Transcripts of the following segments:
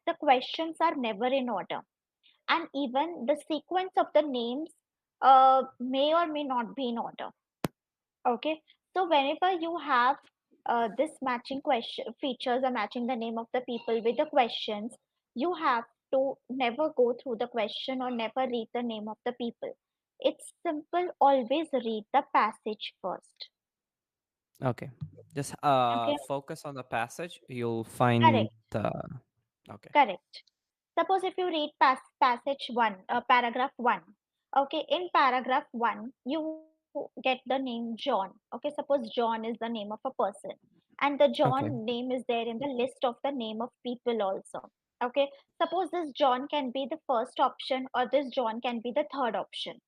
the questions are never in order, and even the sequence of the names may or may not be in order. Okay, so whenever you have this matching question features or matching the name of the people with the questions, you have to never go through the question or never read the name of the people. It's simple, always read the passage first. Okay. Just Okay, focus on the passage. You'll find correct, the. Okay. correct. Suppose if you read passage 1, paragraph 1. Okay, in paragraph 1, you get the name John. Okay, suppose John is the name of a person, and the Okay. John name is there in the list of the name of people also. Okay, suppose this John can be the first option or this John can be the third option.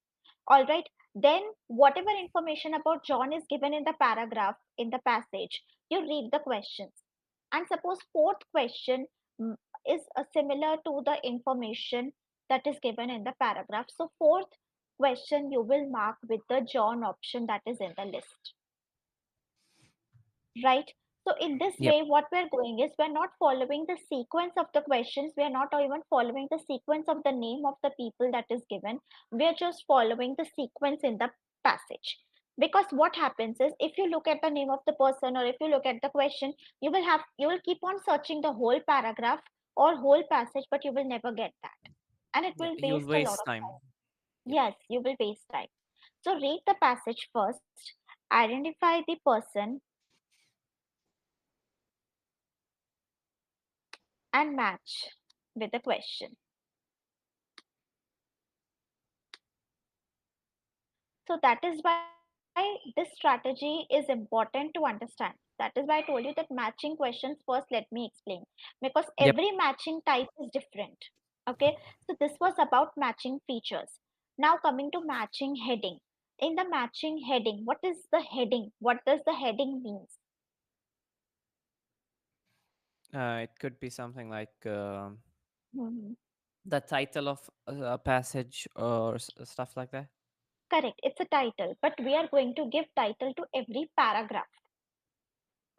All right, then whatever information about John is given in the paragraph in the passage, you read the questions. And suppose fourth question mm, is similar to the information that is given in the paragraph. So fourth question you will mark with the John option that is in the list, right? So in this Yep. way, what we're going is we're not following the sequence of the questions. We are not even following the sequence of the name of the people that is given. We're just following the sequence in the passage. Because what happens is if you look at the name of the person or if you look at the question, you will keep on searching the whole paragraph or whole passage, but you will never get that. And it Yeah. will You'll waste a lot waste of time. time. Yep. Yes, you will waste time. So read the passage first, identify the person and match with the question. So that is why this strategy is important to understand. That is why I told you that matching questions first, let me explain. Because every Yep. matching type is different. Okay, so this was about matching features. Now coming to matching heading. In the matching heading, what is the heading? What does the heading means? It could be something like Mhm. the title of a passage or stuff like that. Correct, it's a title, but we are going to give title to every paragraph.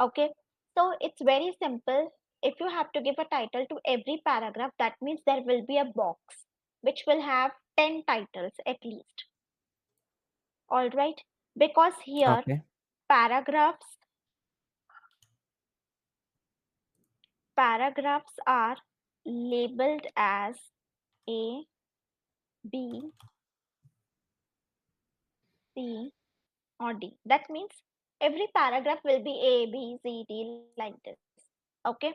Okay, so it's very simple. If you have to give a title to every paragraph, that means there will be a box which will have 10 titles at least. All right, because here Okay. paragraphs paragraphs are labeled as A, B, C, or D. That means every paragraph will be A, B, C, D like this. Okay.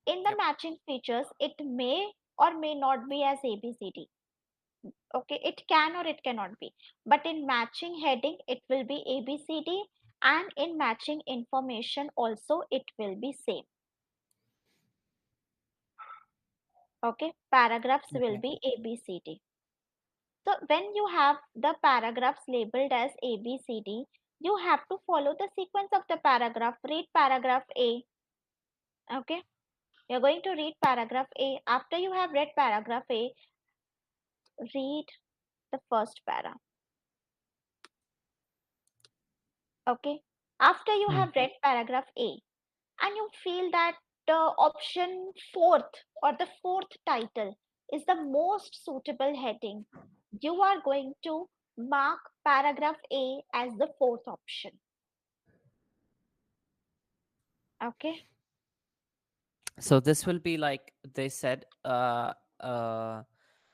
In the Yep. matching features, it may or may not be as A, B, C, D. Okay, it can or it cannot be. But in matching heading, it will be A, B, C, D. And in matching information also, it will be same. Okay, paragraphs will Okay. be A, B, C, D. So when you have the paragraphs labeled as A, B, C, D, you have to follow the sequence of the paragraph. Read paragraph A. Okay, you're going to read paragraph A. After you have read paragraph A, read the first para. Okay, after you Hmm. have read paragraph A and you feel that option fourth or the fourth title is the most suitable heading, you are going to mark paragraph A as the fourth option. Okay, So this will be like they said. Uh,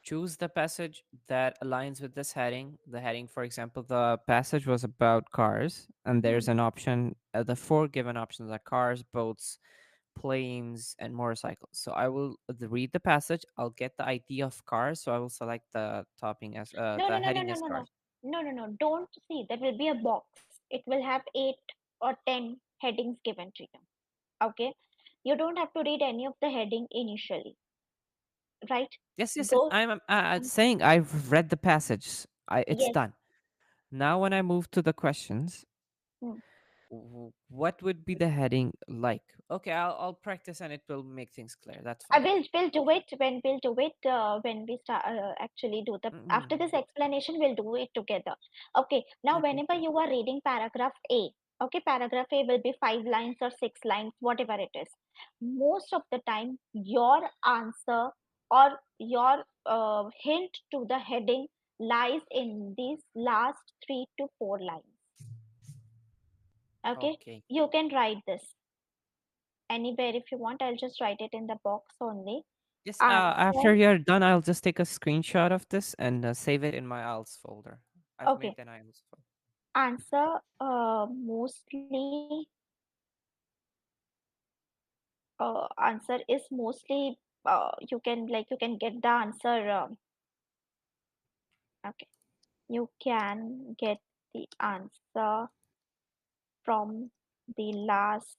choose the passage that aligns with this heading. The heading, for example, the passage was about cars, and there's an hmm. option. The four given options are cars, boats, planes, and motorcycles. So I will read the passage. I'll get the idea of cars. So I will select the topping as No, no, the no, no, heading no, as no, no, cars. no, no, no. Don't see. There will be a box. It will have 8 or 10 headings given to you. Okay, you don't have to read any of the heading initially, right? Yes, yes, yes. Go. I'm saying I've read the passage. It's Yes. done. Now, when I move to the questions, Hmm. what would be the heading like? Okay, I'll practice and it will make things clear. That's I fine. will do it when we start actually do the after Mm, this explanation we'll do it together. Okay. Now okay. whenever you are reading paragraph A, okay, paragraph A will be 5 lines or 6 lines, whatever it is. Most of the time, your answer or your hint to the heading lies in these last 3 to 4 lines. Okay, Okay. you can write this anywhere if you want. I'll just write it in the box only. Yes. Answer. After you're done, I'll just take a screenshot of this and save it in my IELTS folder. I've Okay, made an IELTS folder. answer mostly answer is mostly you can get the answer okay, you can get the answer from the last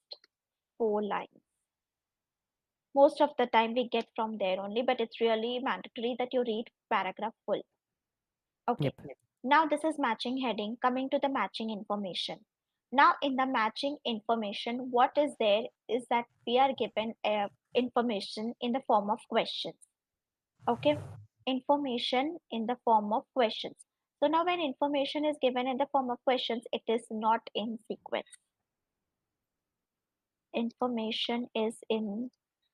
4 lines. Most of the time we get from there only, but it's really mandatory that you read paragraph full. Okay, Yep. now this is matching heading. Coming to the matching information. Now in the matching information, what is there is that we are given information in the form of questions. Okay, information in the form of questions. So now when information is given in the form of questions, it is not in sequence. Information is in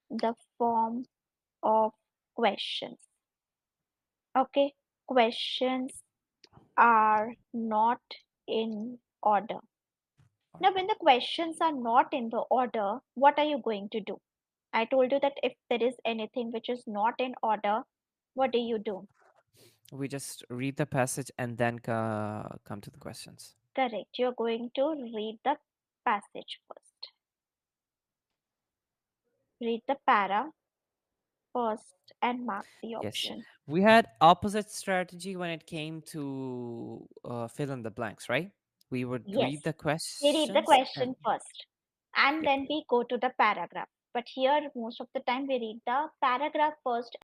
the form of questions. Okay, questions are not in order. Now, when the questions are not in the order, what are you going to do? I told you that if there is anything which is not in order, what do you do? We just read the passage and then come to the questions. Correct. You're going to read the passage first. Read the para first and mark the Yes. option. We had opposite strategy when it came to fill in the blanks, right? We would Yes. read the We read the questions and question first and yep. then we go to the paragraph. But here, most of the time, we read the paragraph first